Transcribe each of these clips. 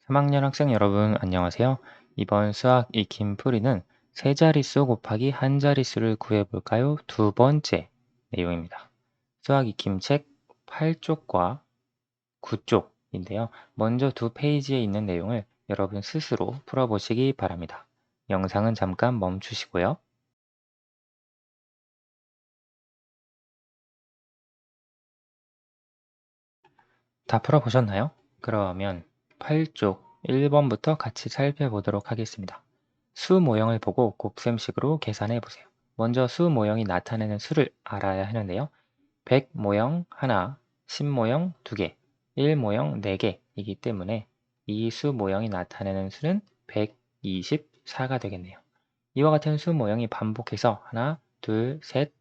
3학년 학생 여러분 안녕하세요. 이번 수학 익힘 풀이는 세 자릿수 곱하기 한 자릿수를 구해볼까요? 두 번째 내용입니다. 수학 익힘 책 8쪽과 9쪽인데요. 먼저 두 페이지에 있는 내용을 여러분 스스로 풀어보시기 바랍니다. 영상은 잠깐 멈추시고요. 다 풀어보셨나요? 그러면 8쪽 1번부터 같이 살펴보도록 하겠습니다. 수 모형을 보고 곱셈식으로 계산해 보세요. 먼저 수 모형이 나타내는 수를 알아야 하는데요. 100 모형 하나, 10 모형 2개, 1 모형 4개이기 때문에 이 수 모형이 나타내는 수는 124가 되겠네요. 이와 같은 수 모형이 반복해서 하나, 둘, 셋,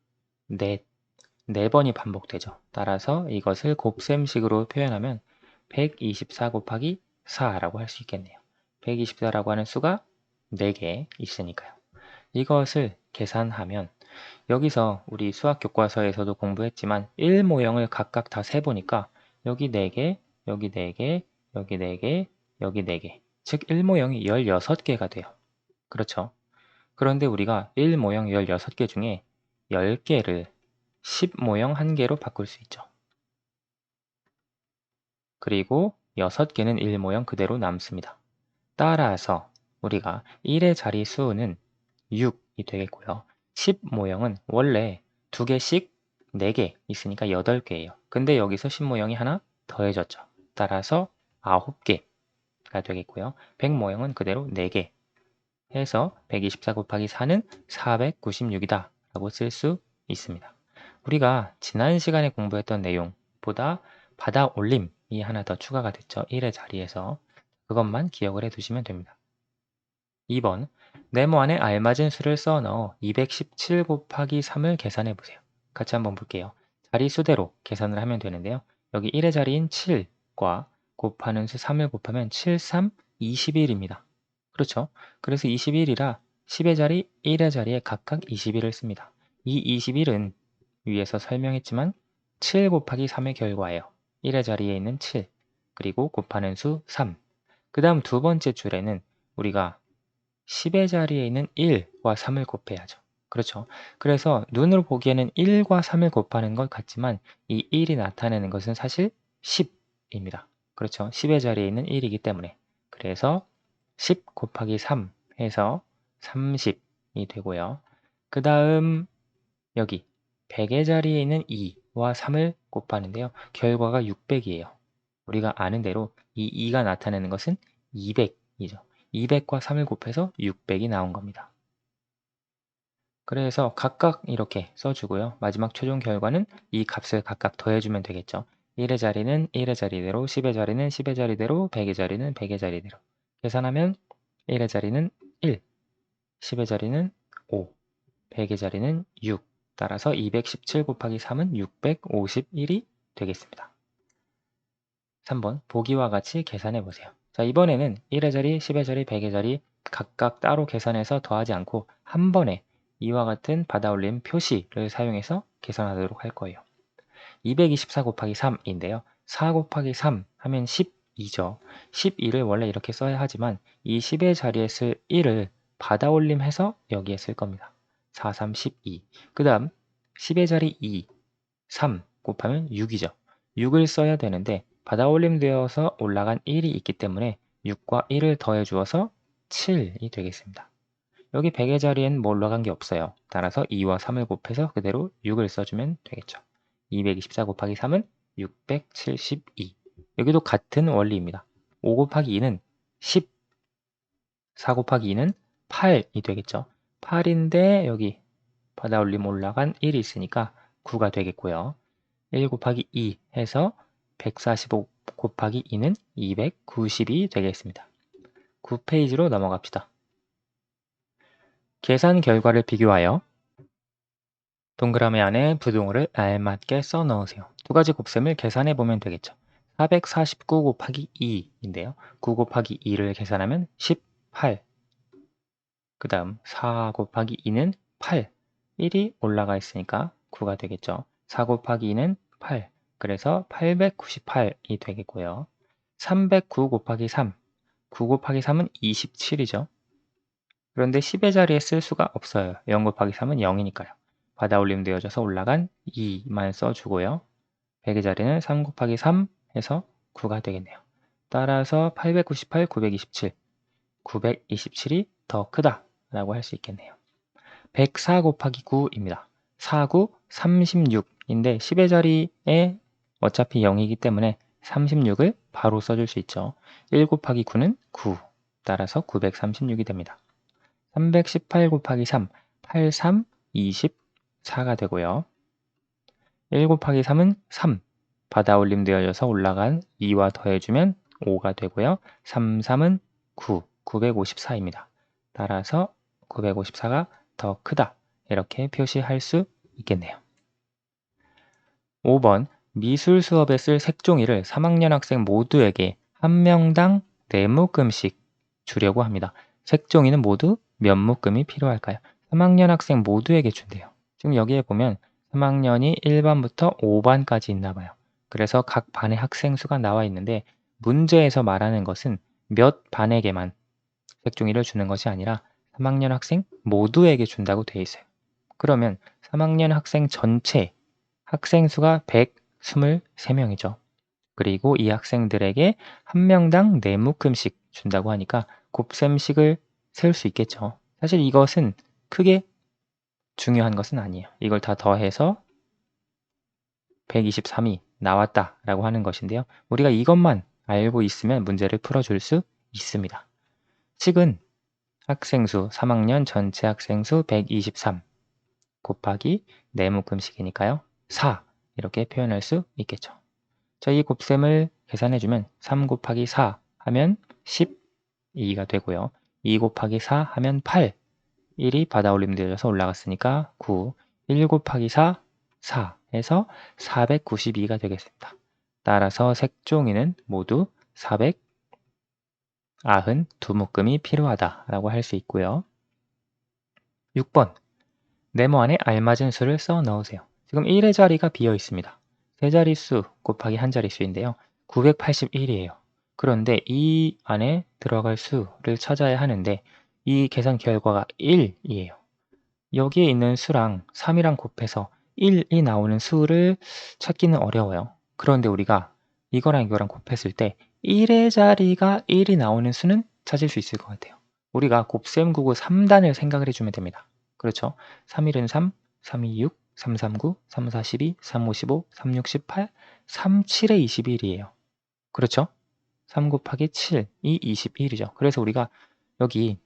넷, 4번이 반복되죠. 따라서 이것을 곱셈식으로 표현하면 124 곱하기 4라고 할 수 있겠네요. 124라고 하는 수가 4개 있으니까요. 이것을 계산하면 여기서 우리 수학 교과서에서도 공부했지만 1 모형을 각각 다 세보니까 여기 4개, 여기 4개, 여기 4개, 여기 4개. 즉 1 모형이 16개가 돼요. 그렇죠? 그런데 우리가 1 모형 16개 중에 10개를 10 모형 1개로 바꿀 수 있죠. 그리고 6개는 1 모형 그대로 남습니다. 따라서 우리가 1의 자리수는 6이 되겠고요. 10 모형은 원래 2개씩 4개 있으니까 8개예요. 근데 여기서 10 모형이 하나 더해졌죠. 따라서 9개가 되겠고요. 100 모형은 그대로 4개 해서 124 곱하기 4는 496이다 라고 쓸 수 있습니다. 우리가 지난 시간에 공부했던 내용보다 받아 올림이 하나 더 추가가 됐죠. 1의 자리에서. 그것만 기억을 해두시면 됩니다. 2번, 네모 안에 알맞은 수를 써 넣어 217 곱하기 3을 계산해 보세요. 같이 한번 볼게요. 자리수대로 계산을 하면 되는데요. 여기 1의 자리인 7과 곱하는 수 3을 곱하면 7, 3, 21입니다. 그렇죠? 그래서 21이라 10의 자리, 1의 자리에 각각 21을 씁니다. 이 21은 위에서 설명했지만 7 곱하기 3의 결과예요. 1의 자리에 있는 7, 그리고 곱하는 수 3. 그 다음 두 번째 줄에는 우리가 10의 자리에 있는 1과 3을 곱해야죠. 그렇죠? 그래서 눈으로 보기에는 1과 3을 곱하는 것 같지만 이 1이 나타내는 것은 사실 10입니다. 그렇죠? 10의 자리에 있는 1이기 때문에. 그래서 10 곱하기 3 해서 30이 되고요. 그 다음 여기 100의 자리에 있는 2와 3을 곱하는데요. 결과가 600이에요. 우리가 아는 대로 이 2가 나타내는 것은 200이죠. 200과 3을 곱해서 600이 나온 겁니다. 그래서 각각 이렇게 써주고요. 마지막 최종 결과는 이 값을 각각 더해주면 되겠죠. 1의 자리는 1의 자리대로, 10의 자리는 10의 자리대로, 100의 자리는 100의 자리대로. 계산하면 1의 자리는 1, 10의 자리는 5, 100의 자리는 6. 따라서 217 곱하기 3은 651이 되겠습니다. 3번 보기와 같이 계산해 보세요. 자, 이번에는 1의 자리, 10의 자리, 100의 자리 각각 따로 계산해서 더하지 않고 한 번에 이와 같은 받아올림 표시를 사용해서 계산하도록 할 거예요. 224 곱하기 3인데요. 4 곱하기 3 하면 12죠. 12를 원래 이렇게 써야 하지만 이 10의 자리에 쓸 1을 받아올림해서 여기에 쓸 겁니다. 4, 3, 12. 그 다음 10의 자리 2, 3 곱하면 6이죠. 6을 써야 되는데 받아올림 되어서 올라간 1이 있기 때문에 6과 1을 더해 주어서 7이 되겠습니다. 여기 100의 자리엔 뭐 올라간 게 없어요. 따라서 2와 3을 곱해서 그대로 6을 써주면 되겠죠. 224 곱하기 3은 672. 여기도 같은 원리입니다. 5 곱하기 2는 10, 4 곱하기 2는 8이 되겠죠. 8인데 여기 받아올림 올라간 1이 있으니까 9가 되겠고요. 1 곱하기 2 해서 145 곱하기 2는 290이 되겠습니다. 9페이지로 넘어갑시다. 계산 결과를 비교하여 동그라미 안에 부등호를 알맞게 써 넣으세요. 두 가지 곱셈을 계산해 보면 되겠죠. 449 곱하기 2인데요. 9 곱하기 2를 계산하면 18. 그 다음 4 곱하기 2는 8. 1이 올라가 있으니까 9가 되겠죠. 4 곱하기 2는 8. 그래서 898이 되겠고요. 309 곱하기 3. 9 곱하기 3은 27이죠. 그런데 10의 자리에 쓸 수가 없어요. 0 곱하기 3은 0이니까요. 받아올림 되어져서 올라간 2만 써주고요. 100의 자리는 3 곱하기 3 해서 9가 되겠네요. 따라서 898, 927, 927이 더 크다 라고 할 수 있겠네요. 104 곱하기 9입니다. 4, 9, 36인데 10의 자리에 어차피 0이기 때문에 36을 바로 써줄 수 있죠. 1 곱하기 9는 9, 따라서 936이 됩니다. 318 곱하기 3, 83, 24가 되고요. 1 곱하기 3은 3, 받아올림 되어져서 올라간 2와 더해주면 5가 되고요. 3, 3은 9, 954입니다. 따라서 954가 더 크다. 이렇게 표시할 수 있겠네요. 5번 미술 수업에 쓸 색종이를 3학년 학생 모두에게 한 명당 4묶음씩 주려고 합니다. 색종이는 모두 몇 묶음이 필요할까요? 3학년 학생 모두에게 준대요. 지금 여기에 보면 3학년이 1반부터 5반까지 있나 봐요. 그래서 각 반의 학생 수가 나와 있는데 문제에서 말하는 것은 몇 반에게만 색종이를 주는 것이 아니라 3학년 학생 모두에게 준다고 되어 있어요. 그러면 3학년 학생 전체 학생 수가 123명이죠. 그리고 이 학생들에게 한 명당 4묶음씩 준다고 하니까 곱셈식을 세울 수 있겠죠. 사실 이것은 크게 중요한 것은 아니에요. 이걸 다 더해서 123이 나왔다라고 하는 것인데요. 우리가 이것만 알고 있으면 문제를 풀어줄 수 있습니다. 식은 학생 수 3학년 전체 학생 수 123 곱하기 4묶음씩이니까요. 4 이렇게 표현할 수 있겠죠. 자, 이 곱셈을 계산해주면 3 곱하기 4 하면 12가 되고요. 2 곱하기 4 하면 8, 1이 받아올림 되어서 올라갔으니까 9, 1 곱하기 4, 4 해서 492가 되겠습니다. 따라서 색종이는 모두 492묶음이 필요하다라고 할 수 있고요. 6번 네모 안에 알맞은 수를 써 넣으세요. 지금 1의 자리가 비어 있습니다. 세 자릿수 곱하기 한 자릿수인데요. 981이에요. 그런데 이 안에 들어갈 수를 찾아야 하는데 이 계산 결과가 1이에요. 여기에 있는 수랑 3이랑 곱해서 1이 나오는 수를 찾기는 어려워요. 그런데 우리가 이거랑 이거랑 곱했을 때 1의 자리가 1이 나오는 수는 찾을 수 있을 것 같아요. 우리가 곱셈구구 3단을 생각을 해주면 됩니다. 그렇죠? 3일은 3, 3이 6, 3, 3, 9, 3, 4, 12, 3, 5, 15, 3, 6, 18, 3, 7에 21이에요. 그렇죠? 3 곱하기 7이 21이죠. 그래서 우리가 여기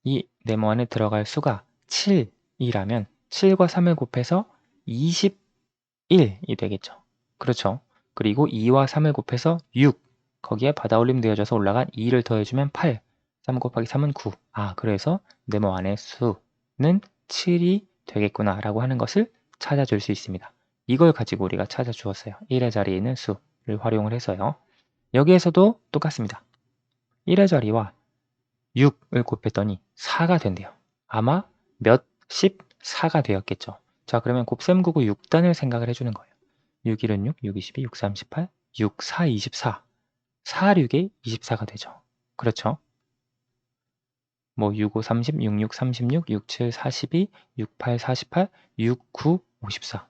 이 네모 안에 들어갈 수가 7이라면 7과 3을 곱해서 21이 되겠죠. 그렇죠. 그리고 2와 3을 곱해서 6, 거기에 받아올림 되어져서 올라간 2를 더해주면 8, 3 곱하기 3은 9. 그래서 네모 안의 수는 7이 되겠구나 라고 하는 것을 찾아줄 수 있습니다. 이걸 가지고 우리가 찾아주었어요. 1의 자리에 있는 수를 활용을 해서요. 여기에서도 똑같습니다. 1의 자리와 6을 곱했더니 4가 된대요. 아마 몇 14가 되었겠죠. 자, 그러면 곱셈구구 6단을 생각을 해주는 거예요. 6, 1은 6, 6, 22, 6, 38, 6, 4, 24. 4, 6에 24가 되죠. 그렇죠? 뭐 6, 5, 30, 6, 6, 36, 6, 7, 42, 6, 8, 48, 6, 9, 54.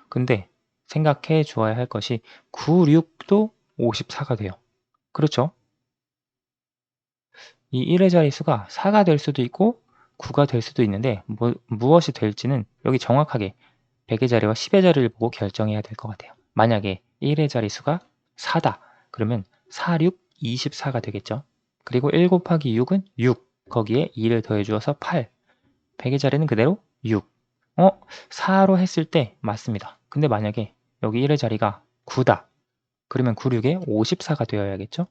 근데 생각해 주어야 할 것이 9, 6도 54가 돼요. 그렇죠? 이 1의 자릿수가 4가 될 수도 있고 9가 될 수도 있는데 무엇이 될지는 여기 정확하게 100의 자리와 10의 자리를 보고 결정해야 될 것 같아요. 만약에 1의 자릿수가 4다. 그러면 4, 6, 24가 되겠죠. 그리고 1 곱하기 6은 6. 거기에 2를 더해 주어서 8. 100의 자리는 그대로 6. 4로 했을 때 맞습니다. 근데 만약에 여기 1의 자리가 9다. 그러면 9, 6에 54가 되어야겠죠.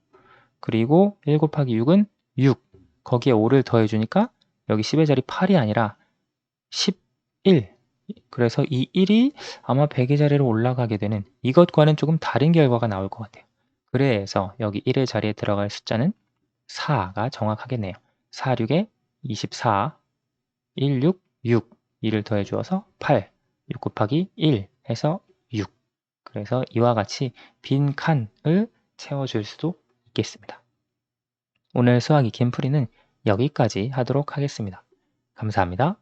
그리고 1 곱하기 6은 6. 거기에 5를 더해주니까 여기 10의 자리 8이 아니라 11. 그래서 이 1이 아마 100의 자리로 올라가게 되는 이것과는 조금 다른 결과가 나올 것 같아요. 그래서 여기 1의 자리에 들어갈 숫자는 4가 정확하겠네요. 4, 6에 24, 1, 6, 6. 2를 더해 주어서 8, 6 곱하기 1 해서 6. 그래서 이와 같이 빈 칸을 채워줄 수도 있겠습니다. 오늘 수학이 긴 풀이는 여기까지 하도록 하겠습니다. 감사합니다.